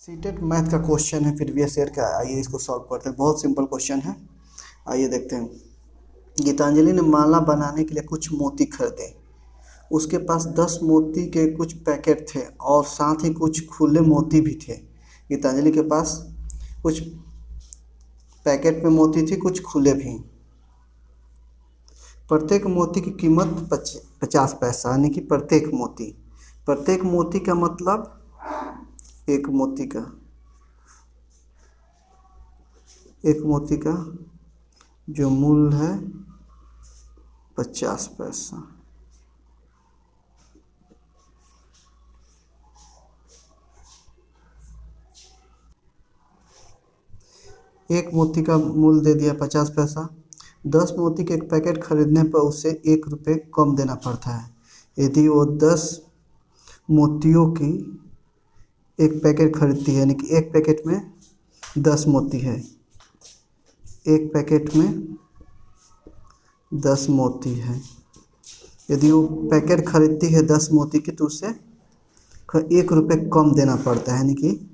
CTET math का question है previous year का। आइए इसको सॉल्व करते हैं। बहुत सिंपल क्वेश्चन है। आइए देखते हैं। गीतांजलि ने माला बनाने के लिए कुछ मोती खरीदे। उसके पास 10 मोती के कुछ पैकेट थे और साथ ही कुछ खुले मोती भी थे। गीतांजलि के पास कुछ पैकेट में मोती थी, कुछ खुले भी। प्रत्येक मोती की कीमत 50 पैसा, यानी कि प्रत्येक मोती का मतलब एक मोती का जो मूल्य है 50 पैसा। एक मोती का मूल्य दे दिया 50 पैसा। 10 मोती के एक पैकेट खरीदने पर उसे 1 रुपये कम देना पड़ता है। यदि वो 10 मोतियों की एक पैकेट खरीदती है, यानी कि एक पैकेट में 10 मोती है, एक पैकेट में 10 मोती है। यदि वो पैकेट खरीदती है 10 मोती की तो उसे 1 रुपये कम देना पड़ता है, यानी कि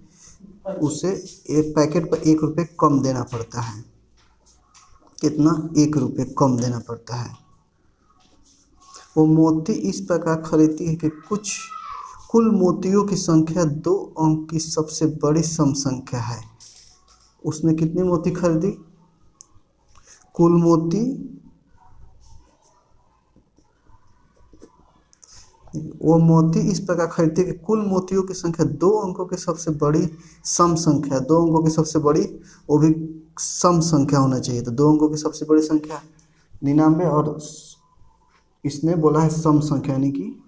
उसे एक पैकेट पर 1 रुपये कम देना पड़ता है। कितना? 1 रुपये कम देना पड़ता है। वो मोती इस प्रकार खरीदती है कि कुल मोतियों की संख्या 2 अंक की सबसे बड़ी सम संख्या है। उसने कितनी मोती खरीदी? वो मोती इस प्रकार खरीदती है कि कुल मोतियों की संख्या 2 अंकों की सबसे बड़ी सम संख्या, 2 अंकों की सबसे बड़ी, वो भी सम संख्या होना चाहिए। तो 2 अंकों की सबसे बड़ी संख्या 99 और इसने बोला है सम संख्या, यानी कि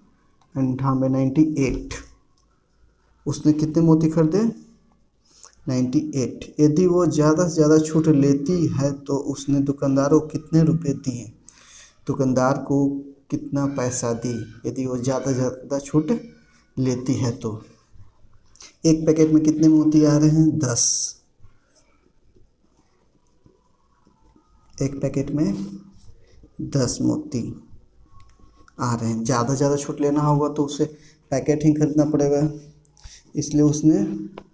98। उसने कितने मोती खरीदे? 98। यदि वो ज़्यादा से ज़्यादा छूट लेती है तो उसने दुकानदार को कितने रुपए दिए? दुकानदार को कितना पैसा दी यदि वो ज़्यादा ज़्यादा छूट लेती है तो? एक पैकेट में कितने मोती आ रहे हैं? 10। एक पैकेट में 10 मोती आ रहे हैं। ज़्यादा ज़्यादा छूट लेना होगा तो उसे पैकेट ही खरीदना पड़ेगा, इसलिए उसने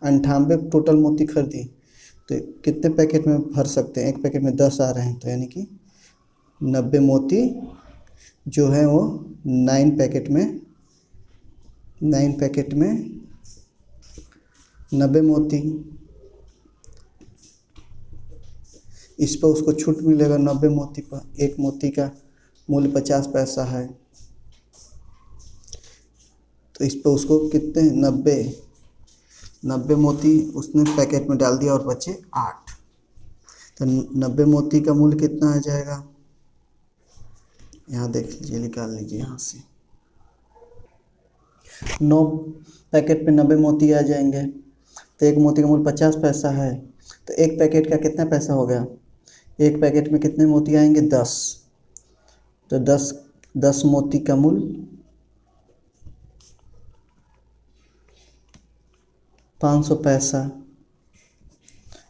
98 टोटल मोती खरीदी। तो कितने पैकेट में भर सकते हैं? एक पैकेट में 10 आ रहे हैं, तो यानी कि 90 मोती जो है वो 9 पैकेट में 90 मोती। इस पर उसको छूट मिलेगा 90 मोती पर। एक मोती का मूल्य 50 पैसा है, तो इस पर उसको कितने 90 मोती उसने पैकेट में डाल दिया और बचे 8। तो 90 मोती का मूल्य कितना आ जाएगा? यहाँ देख लीजिए, निकाल लीजिए यहाँ से। 9 पैकेट पे 90 मोती आ जाएंगे, तो एक मोती का मूल्य 50 पैसा है। तो एक पैकेट का कितना पैसा हो गया? एक पैकेट में कितने मोती आएंगे? 10। तो 10 मोती का मूल्य 500 पैसा।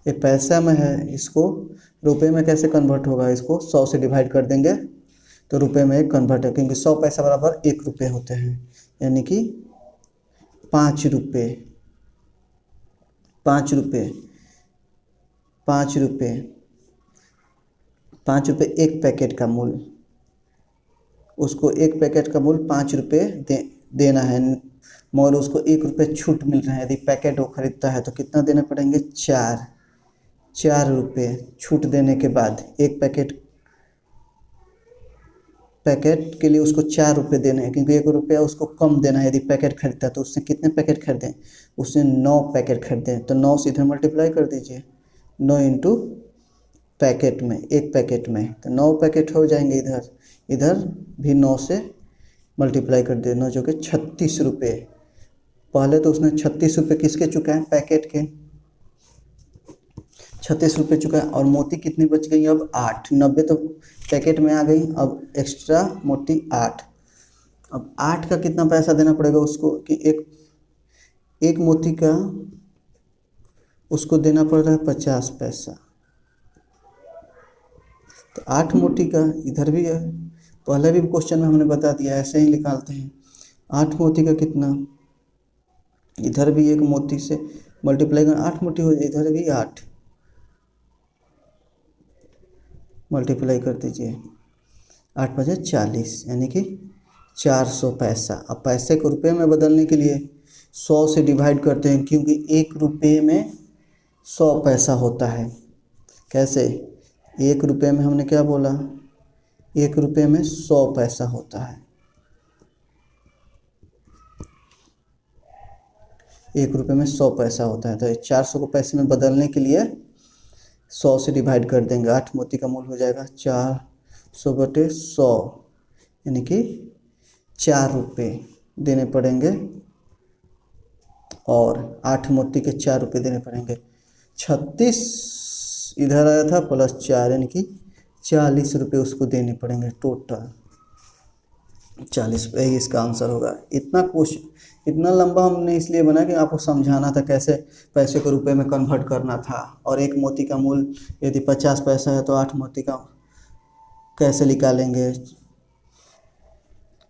ये पैसा में है, इसको रुपए में कैसे कन्वर्ट होगा? इसको 100 से डिवाइड कर देंगे तो रुपए में एक कन्वर्ट है, क्योंकि 100 पैसा बराबर 1 रुपये होते हैं, यानी कि 5 रुपये। 5 रुपये 5 रुपये 5 रुपये एक पैकेट का मूल्य। उसको एक पैकेट का मूल्य 5 रुपये देना है, मगर उसको 1 रुपये छूट मिल रहा है। यदि पैकेट वो खरीदता है तो कितना देने पड़ेंगे? 4 रुपये छूट देने के बाद। एक पैकेट के लिए उसको 4 रुपये देने हैं, क्योंकि 1 रुपया उसको कम देना है। यदि पैकेट खरीदता है तो उसने कितने पैकेट खरीदे? उसने 9 पैकेट खरीदे। तो 9 से इधर मल्टीप्लाई कर दीजिए। 9 इंटू पैकेट में, एक पैकेट में, तो 9 पैकेट हो जाएंगे। इधर भी 9 से मल्टीप्लाई कर दिए, 9 जो कि 36 रुपये। पहले तो उसने 36 रुपये किसके चुकाए? पैकेट के 36 रुपये चुका है। और मोती कितनी बच गई? अब 8। 90 तो पैकेट में आ गई, अब एक्स्ट्रा मोती 8। अब 8 का कितना पैसा देना पड़ेगा उसको? कि एक मोती का उसको देना पड़ रहा है 50 पैसा। तो 8 मोती का इधर भी है, पहले भी क्वेश्चन में हमने बता दिया, ऐसे ही निकालते हैं। 8 मोती का कितना? इधर भी एक मोती से मल्टीप्लाई कर 8 मोती हो जाए, इधर भी 8 मल्टीप्लाई कर दीजिए, 8 बजे 40 यानी कि 400 पैसा। अब पैसे को रुपये में बदलने के लिए 100 से डिवाइड करते हैं, क्योंकि 1 रुपये में 100 पैसा होता है। कैसे? 1 रुपये में हमने क्या बोला, 1 रुपये में 100 पैसा होता है। 1 रुपये में 100 पैसा होता है, तो 400 को पैसे में बदलने के लिए 100 से डिवाइड कर देंगे। 8 मोती का मूल्य हो जाएगा 400/100 यानी कि 4 रुपये देने पड़ेंगे, और 8 मोती के 4 रुपये देने पड़ेंगे। 36 इधर आया था प्लस 4 यानी कि 40 रुपये उसको देने पड़ेंगे टोटल। 40 रुपये ही इसका आंसर होगा। इतना क्वेश्चन इतना लंबा हमने इसलिए बनाया कि आपको समझाना था कैसे पैसे को रुपए में कन्वर्ट करना था। और 1 मोती का मूल्य यदि 50 पैसा है तो 8 मोती का कैसे निकालेंगे,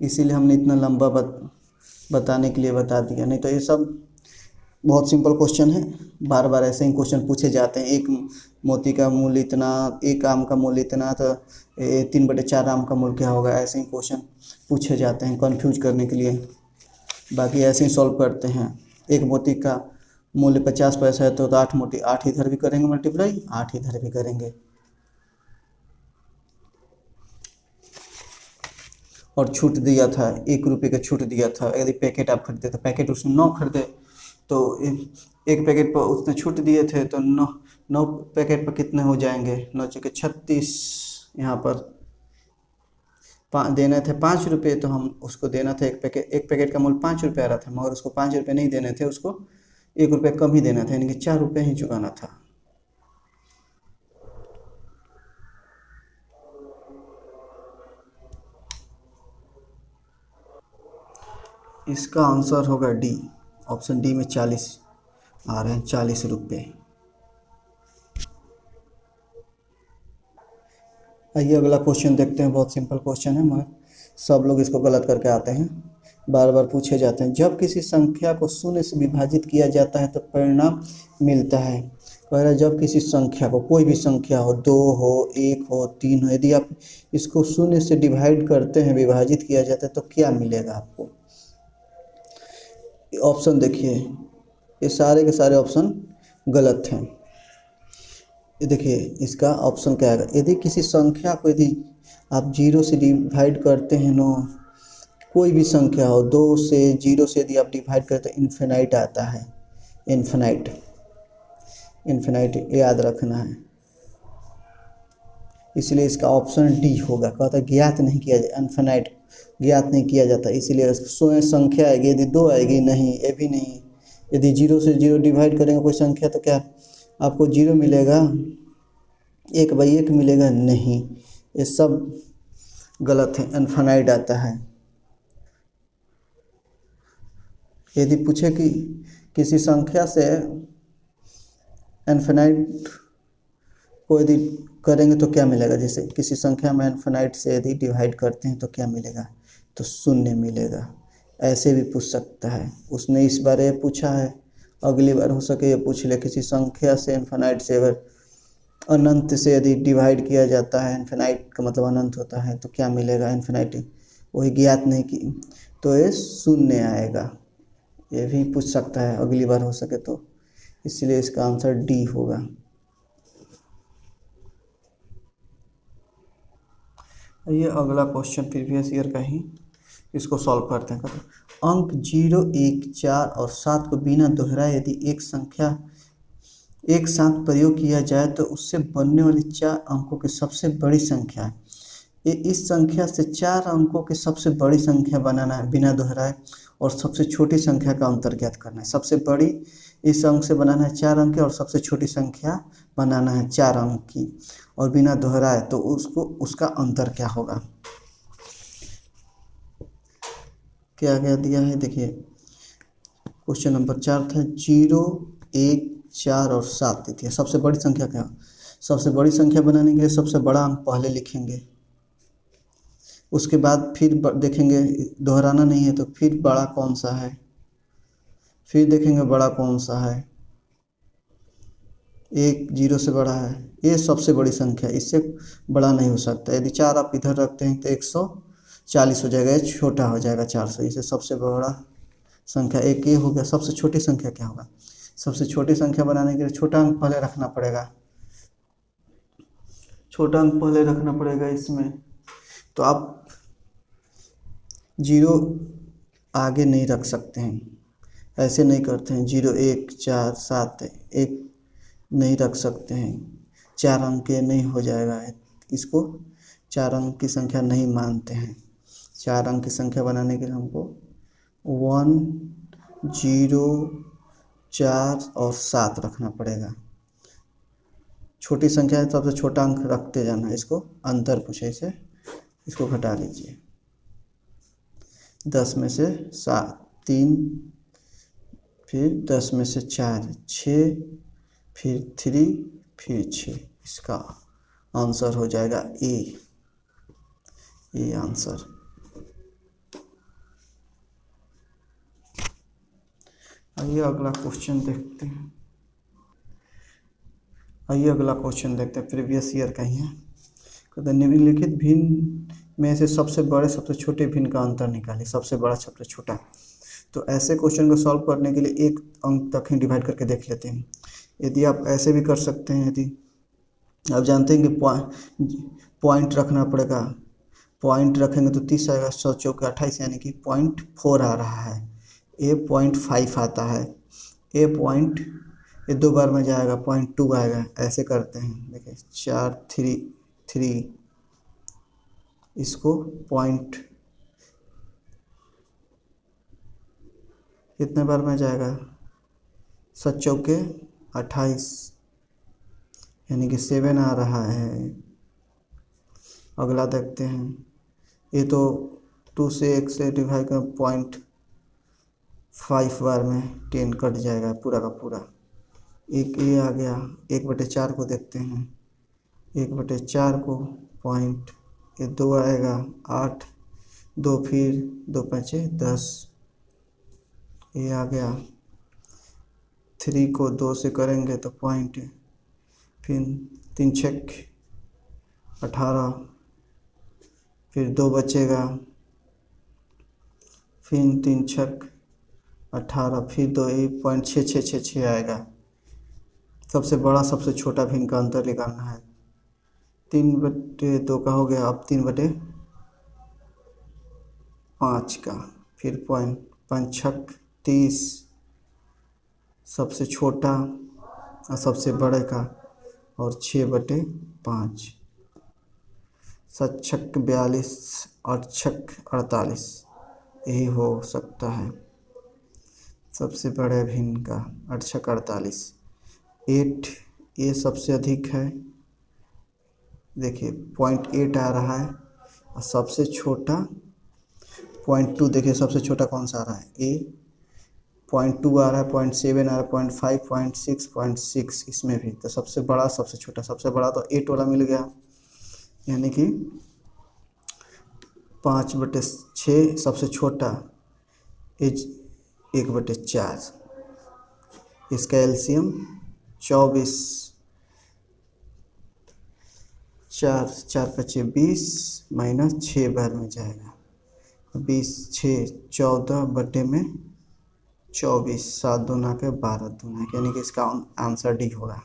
इसीलिए हमने इतना लंबा बताने के लिए बता दिया। नहीं तो ये सब बहुत सिंपल क्वेश्चन है, बार बार ऐसे ही क्वेश्चन पूछे जाते हैं। 1 मोती का मूल्य इतना, 1 आम का मूल्य इतना, तो 3/4 आम का मूल्य क्या होगा, ऐसे ही क्वेश्चन पूछे जाते हैं कंफ्यूज करने के लिए। बाकी ऐसे ही सॉल्व करते हैं। 1 मोती का मूल्य 50 पैसा है तो 8 मोती, 8 इधर भी करेंगे मल्टीप्लाई, 8 इधर भी करेंगे। और छूट दिया था, 1 रुपये का छूट दिया था। यदि पैकेट आप खरीदते तो पैकेट उसमें 9 खरीदे तो 1 पैकेट पर उसने छूट दिए थे, तो 9 पैकेट पर कितने हो जाएंगे, 9 चौके 36। यहाँ पर देने थे 5 रुपये, तो हम उसको देना था 1 पैकेट का मूल्य 5 रुपये आ रहा था, मगर उसको 5 रुपये नहीं देने थे, उसको 1 रुपये कम ही देना था, यानी कि 4 रुपये ही चुकाना था। इसका आंसर होगा डी, ऑप्शन डी में 40 आ रहे हैं, 40 रुपये। आइए अगला क्वेश्चन देखते हैं। बहुत सिंपल क्वेश्चन है, मगर सब लोग इसको गलत करके आते हैं, बार बार पूछे जाते हैं। जब किसी संख्या को 0 से विभाजित किया जाता है तो परिणाम मिलता है। कह रहा है जब किसी संख्या को, कोई भी संख्या हो, 2 हो, 1 हो, 3 हो, यदि आप इसको 0 से डिवाइड करते हैं, विभाजित किया जाता है, तो क्या मिलेगा आपको। ऑप्शन देखिए, ये सारे के सारे ऑप्शन गलत हैं। ये देखिए इसका ऑप्शन क्या आएगा, यदि किसी संख्या को यदि आप 0 से डिवाइड करते हैं, नो कोई भी संख्या हो, 2 से 0 से यदि आप डिवाइड करते हैं, इन्फिनाइट आता है। इन्फिनाइट याद रखना है, इसलिए इसका ऑप्शन डी होगा। कहता है ज्ञात नहीं किया जाए, इन्फिनाइट ज्ञात नहीं किया जाता, इसीलिए संख्या आएगी। यदि 2 आएगी, नहीं, ये भी नहीं। यदि 0 से 0 डिवाइड करेंगे कोई संख्या तो क्या आपको 0 मिलेगा, 1/1 मिलेगा, नहीं, ये सब गलत है, इन्फिनाइट आता है। यदि पूछे कि किसी संख्या से इन्फिनाइट को यदि करेंगे तो क्या मिलेगा, जैसे किसी संख्या में इन्फिनाइट से यदि डिवाइड करते हैं तो क्या मिलेगा, तो 0 मिलेगा। ऐसे भी पूछ सकता है, उसने इस बार ये पूछा है, अगली बार हो सके ये पूछ ले, किसी संख्या से इन्फिनाइट से अगर अनंत से यदि डिवाइड किया जाता है, इन्फिनाइट का मतलब अनंत होता है, तो क्या मिलेगा, इन्फिनाइट वही ज्ञात नहीं की, तो ये 0 आएगा। ये भी पूछ सकता है अगली बार हो सके तो, इसलिए इसका आंसर डी होगा। ये अगला क्वेश्चन प्रीवियस ईयर का ही, इसको सॉल्व करते हैं। अंक 0, 1, 4 और 7 को बिना दोहराए यदि एक संख्या एक साथ प्रयोग किया जाए तो उससे बनने वाली 4 अंकों की सबसे बड़ी संख्या है। ये इस संख्या से 4 अंकों की सबसे बड़ी संख्या बनाना है बिना दोहराए, और सबसे छोटी संख्या का अंतर ज्ञात करना है। सबसे बड़ी इस अंक से बनाना है 4 अंक की, और सबसे छोटी संख्या बनाना है 4 अंक की, और बिना दोहराए, तो उसका अंतर क्या होगा। क्या क्या दिया है देखिए, क्वेश्चन नंबर 4 था 0, 1, 4 और 7 दी थी। सबसे बड़ी संख्या क्या, सबसे बड़ी संख्या बनाने के लिए सबसे बड़ा अंक पहले लिखेंगे, उसके बाद फिर देखेंगे दोहराना नहीं है तो फिर बड़ा कौन सा है, फिर देखेंगे बड़ा कौन सा है, एक जीरो से बड़ा है, ये सबसे बड़ी संख्या, इससे बड़ा नहीं हो सकता। यदि 4 आप इधर रखते हैं तो 140 हो जाएगा, ये छोटा हो जाएगा 400, इसे सबसे बड़ा संख्या एक ये हो गया। सबसे छोटी संख्या क्या होगा? सबसे छोटी संख्या बनाने के लिए छोटा अंक पहले रखना पड़ेगा, छोटा अंक पहले रखना पड़ेगा इसमें। तो आप जीरो आगे नहीं रख सकते हैं, ऐसे नहीं करते हैं। 0 1 4 7 1 नहीं रख सकते हैं, 4 अंक के नहीं हो जाएगा, इसको 4 अंक की संख्या नहीं मानते हैं। 4 अंक की संख्या बनाने के लिए हमको 1 0 4 और 7 रखना पड़ेगा। छोटी संख्या है, सबसे छोटा अंक रखते जाना। इसको अंतर पूछे से इसको घटा लीजिए। 10 में से 7 3, फिर 10 में से 4 6, फिर 3, फिर 6। इसका आंसर हो जाएगा ए आंसर। आइए अगला क्वेश्चन देखते हैं। प्रीवियस ईयर का ही है। कहते निम्नलिखित भिन्न में से सबसे बड़े सबसे छोटे भिन्न का अंतर निकालें। सबसे बड़ा सबसे छोटा, तो ऐसे क्वेश्चन को सॉल्व करने के लिए एक अंक तक ही डिवाइड करके देख लेते हैं। यदि आप ऐसे भी कर सकते हैं, यदि आप जानते हैं कि पॉइंट रखना पड़ेगा, पॉइंट रखेंगे तो 30 आएगा, 100 चौके 28 यानी कि 0.4 आ रहा है। ए 0.5 आता है, ए पॉइंट ये 2 बार में जाएगा 0.2 आएगा। ऐसे करते हैं, देखिए 4 3 3, इसको पॉइंट कितने बार में जाएगा, 7 चौके 28 यानी कि 7 आ रहा है। अगला देखते हैं, ये तो 2 से 1 से डिवाइड कर 0.5 बार में 10 कट जाएगा पूरा का पूरा। एक ये आ गया। 1/4 को देखते हैं, 1/4 को पॉइंट ये 2 आएगा 8, 2 फिर 2 5 10, ये आ गया। 3 को 2 से करेंगे तो पॉइंट, फिर 3 6 18, फिर 2 बचेगा, फिर 3 6 18, फिर 2 1.6666 आएगा। सबसे बड़ा सबसे छोटा भिन्न का अंतर निकालना है। 3/2 का हो गया, अब 3/5 का, फिर पॉइंट 5 6 30, सबसे छोटा और सबसे बड़े का, और 6/5, 7 6 42 और 6 48, यही हो सकता है सबसे बड़े भिन्न का। 8 6 48, 8 ये सबसे अधिक है, देखिए 0.8 आ रहा है। और सबसे छोटा 0.2, देखिए सबसे छोटा कौन सा आ रहा है, ए 0.2 आ रहा है, 0.7 आ रहा है, 0.5 0.6 0.6 इसमें भी। तो सबसे बड़ा सबसे छोटा, सबसे बड़ा तो 8 वाला मिल गया, यानी कि 5/6, सबसे छोटा 1/4। इसका एलसीएम 24, 4 4 5 20 माइनस 6 बार में जाएगा। 20 6 14 बटे में 24, 7 दूना के 12 दूना, यानी कि इसका आंसर डी होगा।